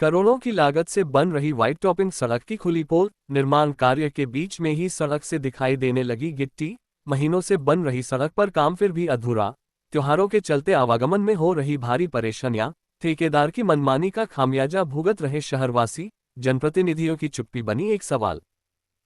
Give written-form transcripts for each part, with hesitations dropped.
करोड़ों की लागत से बन रही व्हाइट टॉपिंग सड़क की खुली पोल। निर्माण कार्य के बीच में ही सड़क से दिखाई देने लगी गिट्टी। महीनों से बन रही सड़क पर काम फिर भी अधूरा। त्योहारों के चलते आवागमन में हो रही भारी परेशानियां। ठेकेदार की मनमानी का खामियाजा भुगत रहे शहरवासी। जनप्रतिनिधियों की चुप्पी बनी एक सवाल।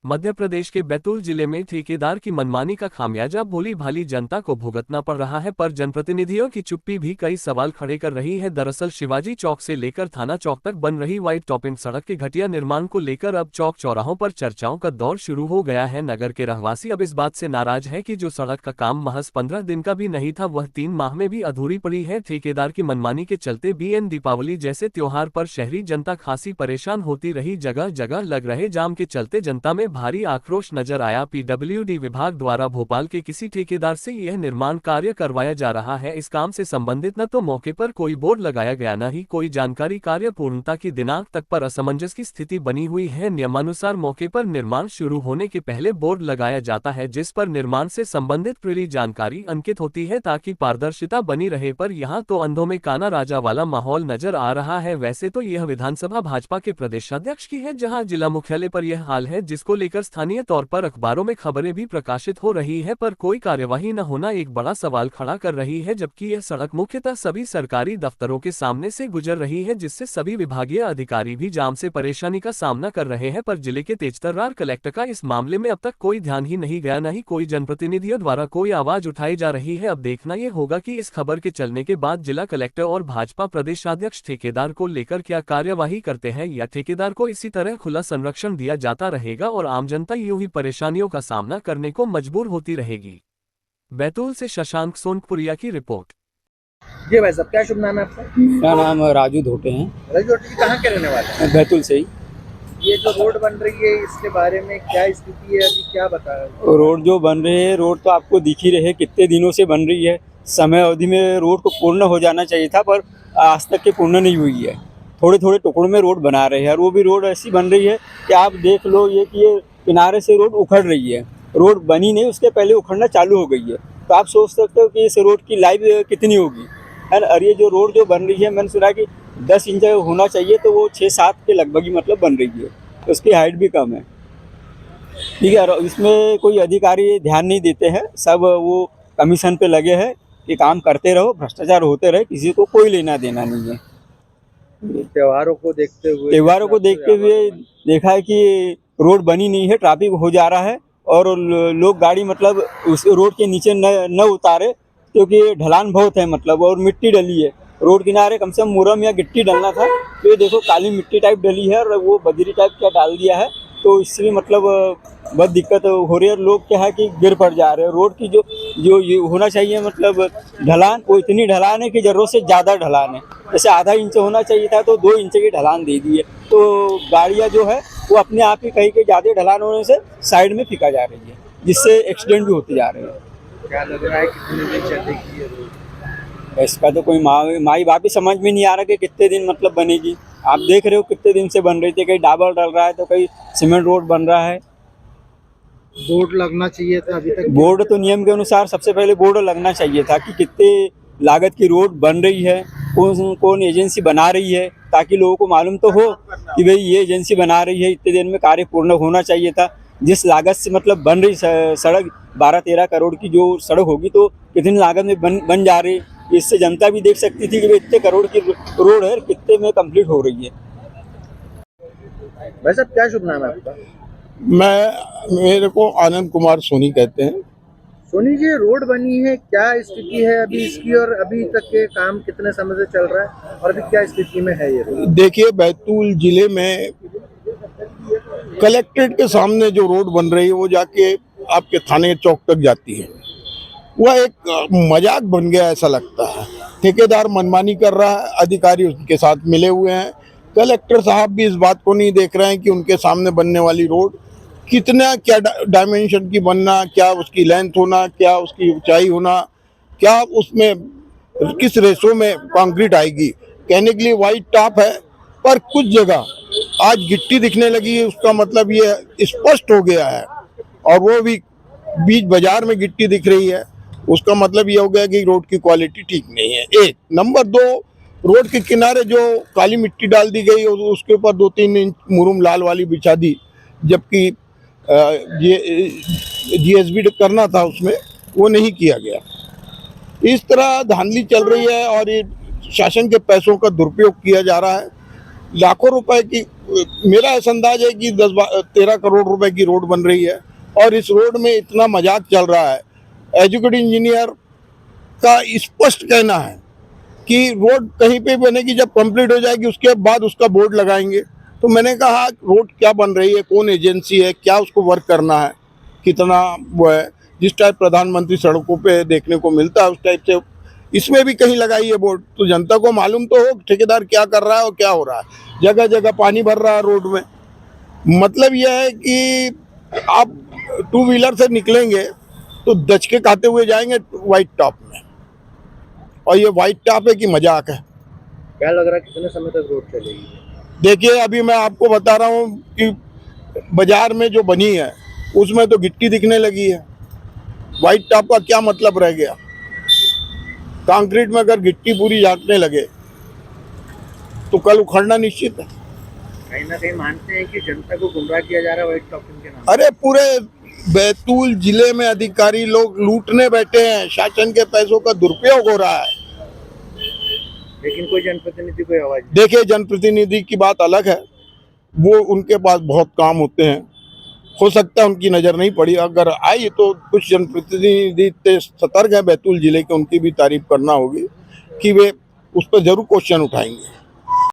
मध्य प्रदेश के बैतूल जिले में ठेकेदार की मनमानी का खामियाजा भोली भाली जनता को भुगतना पड़ रहा है, पर जनप्रतिनिधियों की चुप्पी भी कई सवाल खड़े कर रही है। दरअसल शिवाजी चौक से लेकर थाना चौक तक बन रही व्हाइट टॉपिंग सड़क के घटिया निर्माण को लेकर अब चौक चौराहों पर चर्चाओं का दौर शुरू हो गया है। नगर के रहवासी अब इस बात से नाराज है कि जो सड़क का काम महज 15 दिन का भी नहीं था, वह 3 माह में भी अधूरी पड़ी है। ठेकेदार की मनमानी के चलते बीएन दीपावली जैसे त्योहार पर शहरी जनता खासी परेशान होती रही। जगह जगह लग रहे जाम के चलते जनता में भारी आक्रोश नजर आया। पीडब्ल्यूडी विभाग द्वारा भोपाल के किसी ठेकेदार से यह निर्माण कार्य करवाया जा रहा है। इस काम से संबंधित न तो मौके पर कोई बोर्ड लगाया गया, न ही कोई जानकारी। कार्य पूर्णता की दिनांक तक पर असमंजस की स्थिति बनी हुई है। नियमानुसार मौके पर निर्माण शुरू होने के पहले बोर्ड लगाया जाता है, जिस पर निर्माण से संबंधित पूरी जानकारी अंकित होती है ताकि पारदर्शिता बनी रहे, पर यहाँ तो अंधों में काना राजा वाला माहौल नजर आ रहा है। वैसे तो यह विधानसभा भाजपा के प्रदेशाध्यक्ष की है, जहाँ जिला मुख्यालय पर यह हाल है, जिसको लेकर स्थानीय तौर पर अखबारों में खबरें भी प्रकाशित हो रही है, पर कोई कार्यवाही न होना एक बड़ा सवाल खड़ा कर रही है। जबकि यह सड़क मुख्यतः सभी सरकारी दफ्तरों के सामने से गुजर रही है, जिससे सभी विभागीय अधिकारी भी जाम से परेशानी का सामना कर रहे हैं। पर जिले के तेजतर्रार कलेक्टर का इस मामले में अब तक कोई ध्यान ही नहीं गया, न ही कोई जनप्रतिनिधियों द्वारा कोई आवाज उठाई जा रही है। अब देखना यह होगा कि इस खबर के चलने के बाद जिला कलेक्टर और भाजपा प्रदेशाध्यक्ष ठेकेदार को लेकर क्या कार्यवाही करते हैं, या ठेकेदार को इसी तरह खुला संरक्षण दिया जाता रहेगा और आम जनता यूं ही परेशानियों का सामना करने को मजबूर होती रहेगी। बैतूल से शशांक सोनपुरिया की रिपोर्ट। जी भाई साहब, क्या शुभ नाम है आपका? मेरा नाम राजू धोटे हैं। राजू जी कहाँ के रहने वाले हैं? बैतूल से ही। ये जो रोड बन रही है इसके बारे में क्या स्थिति है अभी, क्या बता रहे हैं? रोड जो बन रही है, रोड तो आपको दिख ही रहे कितने दिनों से बन रही है। समय अवधि में रोड को पूर्ण हो जाना चाहिए था, पर आज तक के पूर्ण नहीं हुई है। थोड़े थोड़े टुकड़ों में रोड बना रहे हैं, और वो भी रोड ऐसी बन रही है कि आप देख लो ये कि ये किनारे से रोड उखड़ रही है। रोड बनी नहीं, उसके पहले उखड़ना चालू हो गई है। तो आप सोच सकते हो कि इस रोड की लाइफ कितनी होगी। और ये जो रोड जो बन रही है, मैंने सुना कि 10 इंच होना चाहिए, तो वो 6-7 के लगभग ही मतलब बन रही है। उसकी हाइट भी कम है, ठीक है। और इसमें कोई अधिकारी ध्यान नहीं देते हैं, सब वो कमीशन पे लगे हैं कि काम करते रहो, भ्रष्टाचार होते रहे, किसी को कोई लेना देना नहीं है। त्योहारों को देखते हुए देखा है कि रोड बनी नहीं है, ट्रैफिक हो जा रहा है, और लोग गाड़ी मतलब उस रोड के नीचे न उतारे, क्योंकि ढलान बहुत है मतलब, और मिट्टी डली है रोड किनारे। कम से कम मुरम या गिट्टी डलना था, तो ये देखो काली मिट्टी टाइप डली है, और वो बजरी टाइप क्या डाल दिया है। तो इससे मतलब बहुत दिक्कत हो रही है। लोग क्या है कि गिर पड़ जा रहे हैं। रोड की जो ये होना चाहिए मतलब ढलान, वो इतनी ढलान है कि जरूरत से ज़्यादा ढलान है। जैसे आधा इंच होना चाहिए था, तो 2 इंच की ढलान दे दी है। तो गाड़ियाँ जो है वो अपने आप ही कहीं के ज़्यादा ढलान होने से साइड में फेंका जा रही है, जिससे एक्सीडेंट भी होते जा रहे हैं। क्या लग रहा है कितने दिन चलेगी ये रोड? इसका तो कोई माई बाप ही समझ में नहीं आ रहा कि कितने दिन मतलब बनेगी। आप देख रहे हो कितने दिन से बन रही थी, कहीं डाबर डल रहा है तो कहीं सीमेंट रोड बन रहा है। बोर्ड लगना चाहिए था अभी तक। बोर्ड तो नियम के अनुसार सबसे पहले बोर्ड लगना चाहिए था कि कितने लागत की रोड बन रही है, कौन एजेंसी बना रही है, ताकि लोगों को मालूम तो हो कि भाई ये एजेंसी बना रही है, इतने दिन में कार्य पूर्ण होना चाहिए था। जिस लागत से मतलब बन रही सड़क 12-13 करोड़ की जो सड़क होगी, तो कितनी लागत में बन जा रही, इससे जनता भी देख सकती थी कि इतने करोड़ की रोड है, कितने में कंप्लीट हो रही है। भाई साहब, क्या शुभ नाम है आपका? मेरे को आनंद कुमार सोनी कहते हैं। सोनी जी, रोड बनी है, क्या स्थिति है अभी इसकी, और अभी तक के काम कितने समय से चल रहा है, और अभी क्या स्थिति में है ये रोड? देखिए, बैतूल जिले में कलेक्ट्रेट के सामने जो रोड बन रही है, वो जाके आपके थाने चौक तक जाती है। वह एक मजाक बन गया ऐसा लगता है। ठेकेदार मनमानी कर रहा है, अधिकारी उसके साथ मिले हुए हैं। कलेक्टर साहब भी इस बात को नहीं देख रहे हैं कि उनके सामने बनने वाली रोड कितना, क्या डायमेंशन की बनना, क्या उसकी लेंथ होना, क्या उसकी ऊंचाई होना, क्या उसमें किस रेशो में कंक्रीट आएगी। कहने के लिए वाइट टॉप है, पर कुछ जगह आज गिट्टी दिखने लगी है, उसका मतलब ये स्पष्ट हो गया है। और वो भी बीच बाजार में गिट्टी दिख रही है, उसका मतलब ये हो गया कि रोड की क्वालिटी ठीक नहीं है। 1 नंबर 2, रोड के किनारे जो काली मिट्टी डाल दी गई और उसके ऊपर 2-3 इंच मुरुम लाल वाली बिछा दी, जबकि ये जीएसबी करना था उसमें, वो नहीं किया गया। इस तरह धांधली चल रही है और ये शासन के पैसों का दुरुपयोग किया जा रहा है। लाखों रुपए की, मेरा ऐसा अंदाज है कि 10-13 करोड़ रुपए की रोड बन रही है और इस रोड में इतना मजाक चल रहा है। एजुकेटेड इंजीनियर का स्पष्ट कहना है कि रोड कहीं पे बनेगी, जब कंप्लीट हो जाएगी उसके बाद उसका बोर्ड लगाएंगे। तो मैंने कहा रोड क्या बन रही है, कौन एजेंसी है, क्या उसको वर्क करना है, कितना वो है। जिस टाइप प्रधानमंत्री सड़कों पे देखने को मिलता है उस टाइप से इसमें भी कहीं लगाई है बोर्ड, तो जनता को मालूम तो हो ठेकेदार क्या कर रहा है और क्या हो रहा है। जगह जगह पानी भर रहा है रोड में। मतलब यह है कि आप 2 व्हीलर से निकलेंगे तो दचके खाते हुए जाएंगे वाइट टॉप में, और ये वाइट टॉप है कि मजाक है। क्या लग रहा है कितने समय तक रोड चलेगी? देखिए अभी मैं आपको बता रहा हूँ कि बाजार में जो बनी है उसमें तो गिट्टी दिखने लगी है। वाइट टॉप का क्या मतलब रह गया? कंक्रीट में अगर गिट्टी पूरी झांकने लगे तो कल उखड़ना निश्चित है। कहीं ना कहीं मानते हैं कि जनता को गुमराह किया जा रहा है व्हाइट टॉपिंग के नाम। अरे पूरे बैतूल जिले में अधिकारी लोग लूटने बैठे हैं, शासन के पैसों का दुरुपयोग हो रहा है। लेकिन कोई जनप्रतिनिधि कोई आवाज नहीं। देखिए जनप्रतिनिधि की बात अलग है, वो उनके पास बहुत काम होते हैं, हो सकता है उनकी नज़र नहीं पड़ी। अगर आई तो कुछ जनप्रतिनिधि सतर्क है बैतूल जिले के, उनकी भी तारीफ करना होगी कि वे उस पर जरूर क्वेश्चन उठाएंगे।